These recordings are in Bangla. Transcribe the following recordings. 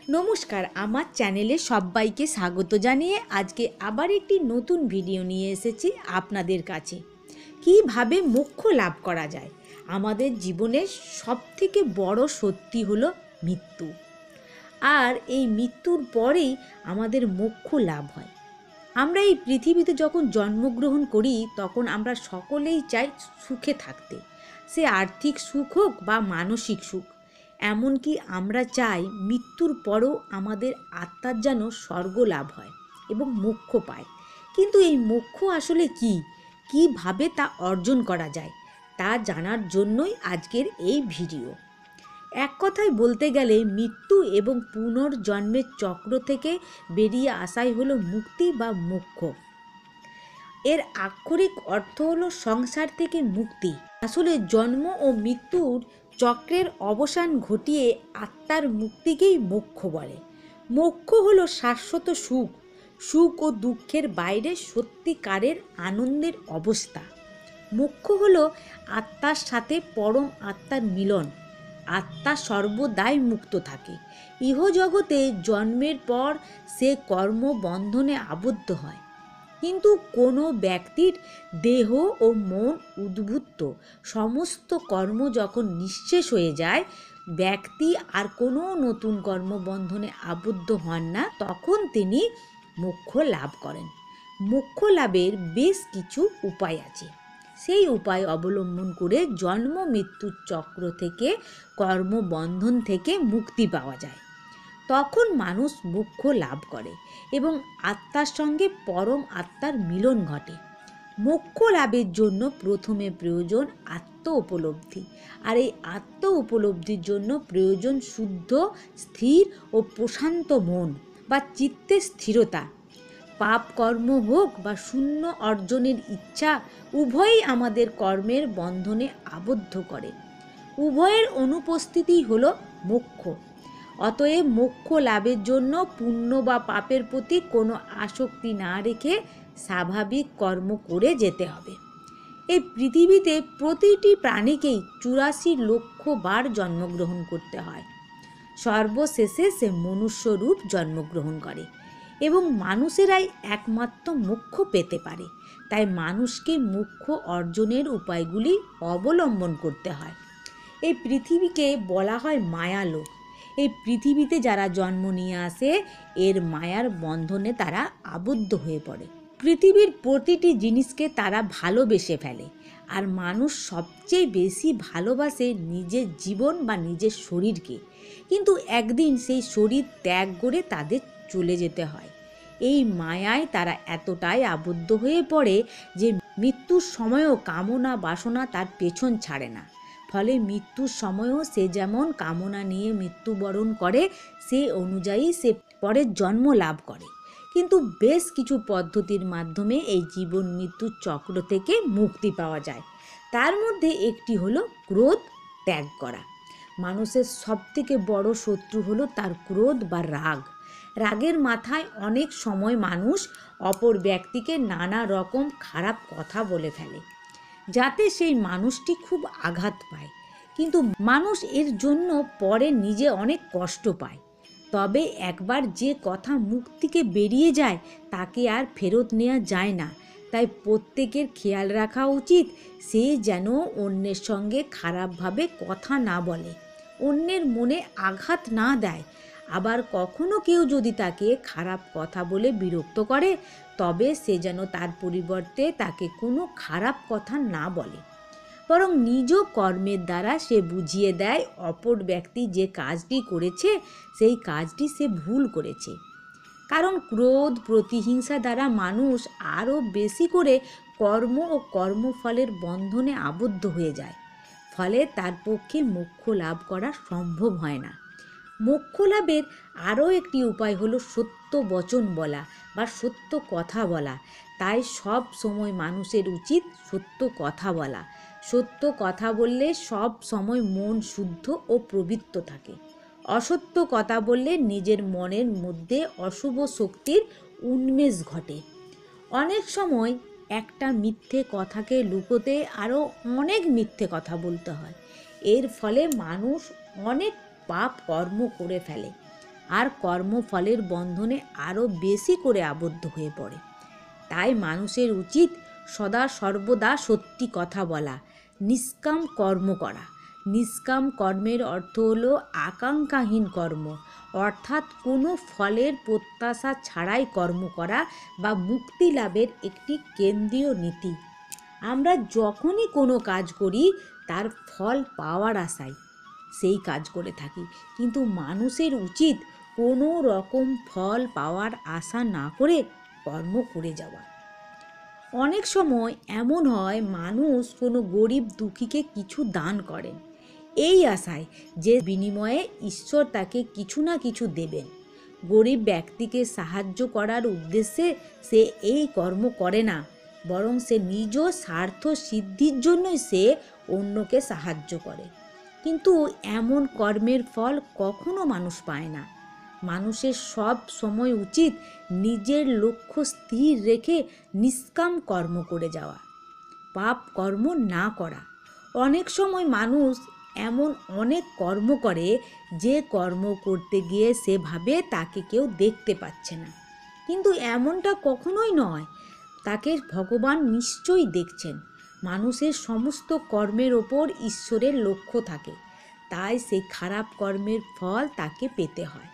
নমস্কার, আমার চ্যানেলে সবাইকে স্বাগত জানিয়ে আজকে আবার একটি নতুন ভিডিও নিয়ে এসেছি আপনাদের কাছে। কিভাবে মোক্ষ লাভ করা যায়। আমাদের জীবনের সবথেকে বড় সত্যি হলো মৃত্যু, আর এই মৃত্যুর পরেই আমাদের মোক্ষ লাভ হয়। আমরা এই পৃথিবীতে যখন জন্মগ্রহণ করি তখন আমরা সকলেই চাই সুখে থাকতে, সে আর্থিক সুখ হোক বা মানসিক সুখ। এমনকি আমরা চাই মৃত্যুর পরেও আমাদের আত্মার যেন স্বর্গ লাভ হয় এবং মোক্ষ পায়। কিন্তু এই মোক্ষ আসলে কী, কীভাবে তা অর্জন করা যায় তা জানার জন্যই আজকের এই ভিডিও। এক কথায় বলতে গেলে মৃত্যু এবং পুনর্জন্মের চক্র থেকে বেরিয়ে আসাই হলো মুক্তি বা মোক্ষ। এর আক্ষরিক অর্থ হলো সংসার থেকে মুক্তি। আসলে জন্ম ও মৃত্যুর চক্রের অবসান ঘটিয়ে আত্মার মুক্তিকেই মোক্ষ বলে। মোক্ষ হলো শাশ্বত সুখ, সুখ ও দুঃখের বাইরে সত্যিকারের আনন্দের অবস্থা। মোক্ষ হলো আত্মার সাথে পরম আত্মার মিলন। আত্মা সর্বদাই মুক্ত থাকে। ইহজগতে জন্মের পর সে কর্মবন্ধনে আবদ্ধ হয়, কিন্তু কোনো ব্যক্তির দেহ ও মন উদ্বুদ্ধ সমস্ত কর্ম যখন নিঃশেষ হয়ে যায়, ব্যক্তি আর কোনো নতুন কর্মবন্ধনে আবদ্ধ হন না, তখন তিনি মোক্ষ লাভ করেন। মোক্ষ লাভের বেশ কিছু উপায় আছে। সেই উপায় অবলম্বন করে জন্ম মৃত্যুর চক্র থেকে, কর্মবন্ধন থেকে মুক্তি পাওয়া যায়। তখন মানুষ মোক্ষ লাভ করে এবং আত্মার সঙ্গে পরম আত্মার মিলন ঘটে। মোক্ষ লাভের জন্য প্রথমে প্রয়োজন আত্ম উপলব্ধি, আর এই আত্ম উপলব্ধির জন্য প্রয়োজন শুদ্ধ, স্থির ও প্রশান্ত মন বা চিত্তের স্থিরতা। পাপ কর্ম হোক বা শূন্য অর্জনের ইচ্ছা, উভয়ই আমাদের কর্মের বন্ধনে আবদ্ধ করে। উভয়ের অনুপস্থিতি হলো মোক্ষ। অতএব মোক্ষ লাভের জন্য পুণ্য বা পাপের প্রতি কোনো আসক্তি না রেখে স্বাভাবিক কর্ম করে যেতে হবে। এই পৃথিবীতে প্রতিটি প্রাণীকেই 84 লক্ষ বার জন্মগ্রহণ করতে হয়। সর্বশেষে সে মনুষ্যরূপ জন্মগ্রহণ করে এবং মানুষেরাই একমাত্র মোক্ষ পেতে পারে। তাই মানুষকে মোক্ষ অর্জনের উপায়গুলি অবলম্বন করতে হয়। এই পৃথিবীকে বলা হয় মায়ালোক। এই পৃথিবীতে যারা জন্ম নিয়ে আসে, এর মায়ার বন্ধনে তারা আবদ্ধ হয়ে পড়ে। পৃথিবীর প্রতিটি জিনিসকে তারা ভালোবেসে ফেলে, আর মানুষ সবচেয়ে বেশি ভালোবাসে নিজের জীবন বা নিজের শরীরকে। কিন্তু একদিন সেই শরীর ত্যাগ করে তাদের চলে যেতে হয়। এই মায়ায় তারা এতটাই আবদ্ধ হয়ে পড়ে যে মৃত্যুর সময়ও কামনা বাসনা তার পেছন ছাড়ে না। ফলে মৃত্যুর সময়ও সে যেমন কামনা নিয়ে মৃত্যুবরণ করে, সে অনুযায়ী সে পরের জন্ম লাভ করে। কিন্তু বেশ কিছু পদ্ধতির মাধ্যমে এই জীবন মৃত্যুর চক্র থেকে মুক্তি পাওয়া যায়। তার মধ্যে একটি হলো ক্রোধ ত্যাগ করা। মানুষের সবথেকে বড় শত্রু হলো তার ক্রোধ বা রাগ। রাগের মাথায় অনেক সময় মানুষ অপর ব্যক্তিকে নানা রকম খারাপ কথা বলে ফেলে, যাতে সেই মানুষটি খুব আঘাত পায়। কিন্তু মানুষ এর জন্য পরে নিজে অনেক কষ্ট পায়। তবে একবার যে কথা মুখ থেকে বেরিয়ে যায় তাকে আর ফেরত নেওয়া যায় না। তাই প্রত্যেকের খেয়াল রাখা উচিত সে যেন অন্যের সঙ্গে খারাপভাবে কথা না বলে, অন্যের মনে আঘাত না দেয়। আবার কখনো কেউ যদি তাকে খারাপ কথা বলে বিরক্ত করে, তবে সে যেন তার পরিবর্তে তাকে কোনো খারাপ কথা না বলে, বরং নিজ কর্মের দ্বারা সে বুঝিয়ে দেয় অপর ব্যক্তি যে কাজটি করেছে সেই কাজটি সে ভুল করেছে। কারণ ক্রোধ প্রতিহিংসা দ্বারা মানুষ আরও বেশি করে কর্ম ও কর্মফলের বন্ধনে আবদ্ধ হয়ে যায়। ফলে তার পক্ষে মোক্ষ লাভ করা সম্ভব হয় না। মোক্ষ লাভের আরও একটি উপায় হলো সত্য বচন বলা বা সত্য কথা বলা। তাই সব সময় মানুষের উচিত সত্য কথা বলা। সত্য কথা বললে সব সময় মন শুদ্ধ ও পবিত্র থাকে। অসত্য কথা বললে নিজের মনের মধ্যে অশুভ শক্তির উন্মেষ ঘটে। অনেক সময় একটা মিথ্যে কথাকে লুকোতে আরও অনেক মিথ্যে কথা বলতে হয়। এর ফলে মানুষ অনেক পাপ কর্ম করে ফেলে। আর কর্মফলের বন্ধনে আরও বেশি করে আবদ্ধ হয়ে পড়ে। তাই মানুষের উচিত সদা সর্বদা সত্যি কথা বলা, নিষ্কাম কর্ম করা। নিষ্কাম কর্মের অর্থ হলো আকাঙ্ক্ষাহীন কর্ম, অর্থাৎ কোনো ফলের প্রত্যাশা ছাড়াই কর্ম করা বা মুক্তি লাভের একটি কেন্দ্রীয় নীতি। আমরা যখনই কোনো কাজ করি তার ফল পাওয়ার আশায় সেই কাজ করে থাকি, কিন্তু মানুষের উচিত কোনো রকম ফল পাওয়ার আশা না করে কর্ম করে যাওয়া। অনেক সময় এমন হয় মানুষ কোনো গরিব দুঃখীকে কিছু দান করেন এই আশায় যে বিনিময়ে ঈশ্বর তাকে কিছু না কিছু দেবেন। গরিব ব্যক্তিকে সাহায্য করার উদ্দেশ্যে সে এই কর্ম করে না, বরং সে নিজ স্বার্থ সিদ্ধির জন্যই সে অন্যকে সাহায্য করে। কিন্তু এমন কর্মের ফল কখনো মানুষ পায় না। মানুষের সব সময় উচিত নিজের লক্ষ্য স্থির রেখে নিষ্কাম কর্ম করে যাওয়া, পাপ কর্ম না করা। অনেক সময় মানুষ এমন অনেক কর্ম করে যে কর্ম করতে গিয়ে সে ভাবে তাকে কেউ দেখতে পাচ্ছে না, কিন্তু এমনটা কখনোই নয়, তাকে ভগবান নিশ্চয়ই দেখছেন। মানুষের সমস্ত কর্মের ওপর ঈশ্বরের লক্ষ্য থাকে, তাই সেই খারাপ কর্মের ফল তাকে পেতে হয়।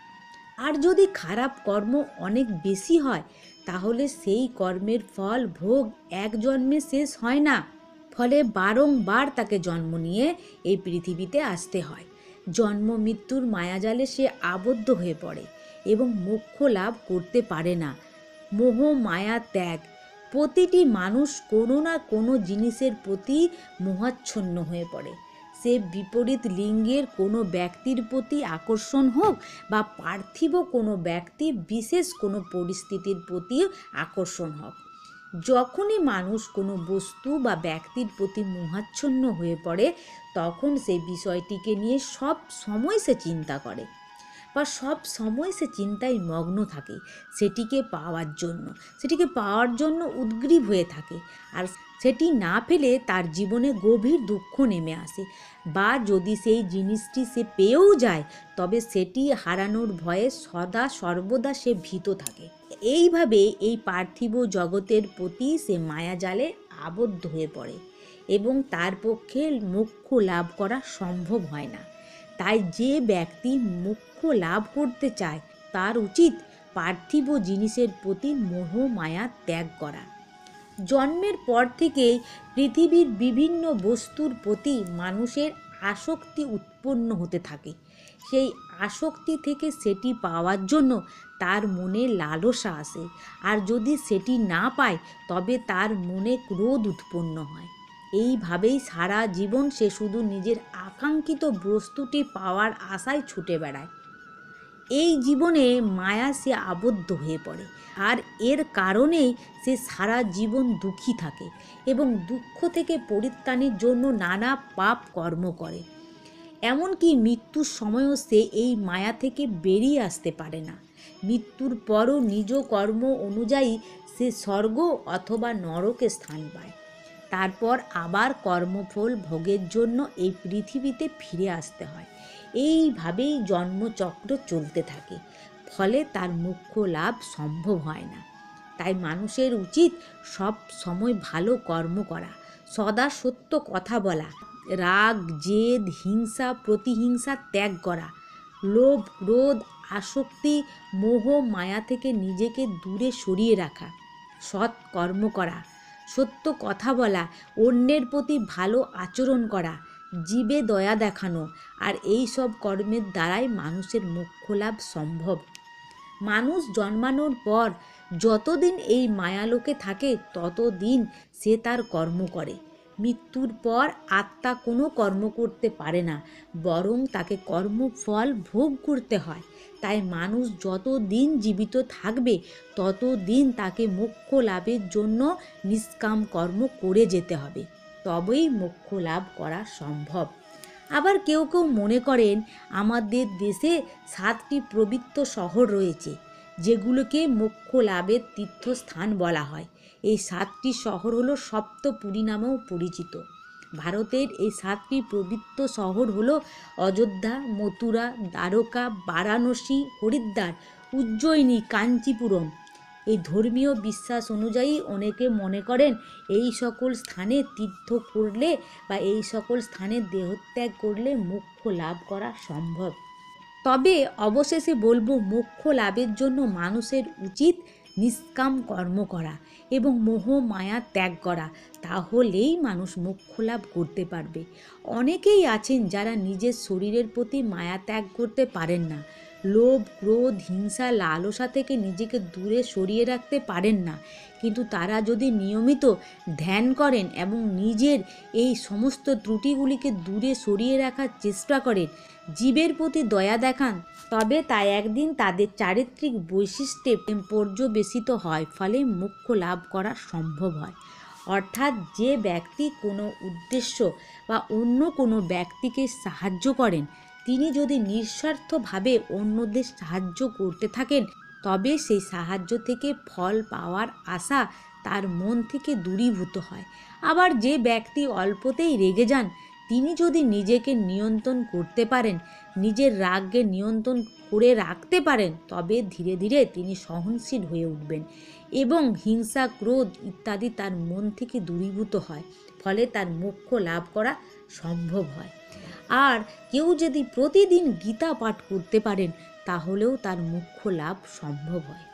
আর যদি খারাপ কর্ম অনেক বেশি হয় তাহলে সেই কর্মের ফল ভোগ এক জন্মে শেষ হয় না, ফলে বারংবার তাকে জন্ম নিয়ে এই পৃথিবীতে আসতে হয়। জন্ম মৃত্যুর মায়াজালে সে আবদ্ধ হয়ে পড়ে এবং মোক্ষ লাভ করতে পারে না। মোহ মায়া ত্যাগ। প্রতিটি মানুষ কোনো না কোনো জিনিসের প্রতি মোহাচ্ছন্ন হয়ে পড়ে। সে বিপরীত লিঙ্গের কোনো ব্যক্তির প্রতি আকর্ষণ হোক বা পার্থিব কোনো ব্যক্তি বিশেষ কোনো পরিস্থিতির প্রতি আকর্ষণ হোক। যখনই মানুষ কোনো বস্তু বা ব্যক্তির প্রতি মোহাচ্ছন্ন হয়ে পড়ে তখন সেই বিষয়টিকে নিয়ে সব সময় সে চিন্তা করে বা সব সময় সে চিন্তায় মগ্ন থাকে, সেটিকে পাওয়ার জন্য উদ্গ্রীব হয়ে থাকে। আর সেটি না পেলে তার জীবনে গভীর দুঃখ নেমে আসে, বা যদি সেই জিনিসটি সে পেয়েও যায় তবে সেটি হারানোর ভয়ে সদা সর্বদা সে ভীত থাকে। এইভাবে এই পার্থিব জগতের প্রতি সে মায়াজালে আবদ্ধ হয়ে পড়ে এবং তার পক্ষে মোক্ষ লাভ করা সম্ভব হয় না। তাই যে ব্যক্তি মোক্ষ লাভ করতে চায় তার উচিত পার্থিব জিনিসের প্রতি মোহ মায়া ত্যাগ করা। জন্মের পর থেকেই পৃথিবীর বিভিন্ন বস্তুর প্রতি মানুষের আসক্তি উৎপন্ন হতে থাকে। সেই আসক্তি থেকে সেটি পাওয়ার জন্য তার মনে লালসা আসে, আর যদি সেটি না পায় তবে তার মনে ক্রোধ উৎপন্ন হয়। এইভাবেই সারা জীবন সে শুধু নিজের আকাঙ্ক্ষিত বস্তুটি পাওয়ার আশায় ছুটে বেড়ায়। এই জীবনে মায়া সে আবদ্ধ হয়ে পড়ে, আর এর কারণেই সে সারা জীবন দুঃখী থাকে এবং দুঃখ থেকে পরিত্রাণের জন্য নানা পাপ কর্ম করে। এমনকি মৃত্যুর সময়ও সে এই মায়া থেকে বেরিয়ে আসতে পারে না। মৃত্যুর পরও নিজ কর্ম অনুযায়ী সে স্বর্গ অথবা নরকে স্থান পায়। তারপর আবার কর্মফল ভোগের জন্য এই পৃথিবীতে ফিরে আসতে হয়। এইভাবেই জন্মচক্র চলতে থাকে, ফলে তার মোক্ষ লাভ সম্ভব হয় না। তাই মানুষের উচিত সব সময় ভালো কর্ম করা, সদা সত্য কথা বলা, রাগ জেদ হিংসা প্রতিহিংসা ত্যাগ করা, লোভ ক্রোধ আসক্তি মোহ মায়া থেকে নিজেকে দূরে সরিয়ে রাখা, সৎ কর্ম করা, সত্য কথা বলা, অন্যের প্রতি ভালো আচরণ করা, জীবে দয়া দেখানো, আর এই সব কর্মের দ্বারাই মানুষের মোক্ষ লাভ সম্ভব। মানুষ জন্মানোর পর যতদিন এই মায়ালোকে থাকে ততদিন সে তার কর্ম করে। মৃত্যুর পর আত্মা কোনো কর্ম করতে পারে না, বরং তাকে কর্মফল ভোগ করতে হয়। তাই মানুষ যত দিন জীবিত থাকবে ততদিন তাকে মোক্ষ লাভের জন্য নিষ্কাম কর্ম করে যেতে হবে, তবেই মোক্ষ লাভ করা সম্ভব। আবার কেউ কেউ মনে করেন আমাদের দেশে 7টি পবিত্র শহর রয়েছে যেগুলোকে মোক্ষ লাভের তীর্থস্থান বলা হয়। এই 7টি শহর হলো সপ্তপুরী নামেও পরিচিত। ভারতের এই 7টি পবিত্র শহর হলো অযোধ্যা, মথুরা, দ্বারকা, বারাণসী, হরিদ্বার, উজ্জয়িনী, কাঞ্চিপুরম। এই ধর্মীয় বিশ্বাস অনুযায়ী অনেকে মনে করেন এই সকল স্থানে তীর্থ করলে বা এই সকল স্থানে দেহত্যাগ করলে মোক্ষ লাভ করা সম্ভব। তবে অবশেষে বলবো, মোক্ষ লাভের জন্য মানুষের উচিত নিষ্কাম কর্ম করা এবং মোহ মায়া ত্যাগ করা। তাহলেই মানুষ মোক্ষ লাভ করতে পারবে। অনেকেই আছেন যারা নিজের শরীরের প্রতি মায়া ত্যাগ করতে পারেন না। লোভ, ক্রোধ, হিংসা, লালসা থেকে নিজেকে দূরে সরিয়ে রাখতে পারেন না। কিন্তু তারা যদি নিয়মিত ধ্যান করেন এবং নিজের এই সমস্ত ত্রুটিগুলিকে দূরে সরিয়ে রাখার চেষ্টা করেন, জীবের প্রতি দয়া দেখান, তবে তা একদিন তাদের চারিত্রিক বৈশিষ্ট্যে পর্যবেসিত হয়, ফলে মোক্ষ লাভ করা সম্ভব হয়। অর্থাৎ যে ব্যক্তি কোনো উদ্দেশ্য বা অন্য কোনো ব্যক্তিকে সাহায্য করেন, তিনি যদি নিঃস্বার্থভাবে অন্যদের সাহায্য করতে থাকেন, তবে সেই সাহায্য থেকে ফল পাওয়ার আশা তার মন থেকে দূরীভূত হয়। আবার যে ব্যক্তি অল্পতেই রেগে যান, তিনি যদি নিজেকে নিয়ন্ত্রণ করতে পারেন, নিজের রাগকে নিয়ন্ত্রণ করে রাখতে পারেন, তবে ধীরে ধীরে তিনি সহনশীল হয়ে উঠবেন এবং হিংসা, ক্রোধ ইত্যাদি তার মন থেকে দূরীভূত হয়, ফলে তার মোক্ষ লাভ করা সম্ভব হয়। আর কেউ যদি প্রতিদিন গীতা পাঠ করতে পারেন, তাহলেও তার মোক্ষ লাভ সম্ভব হয়।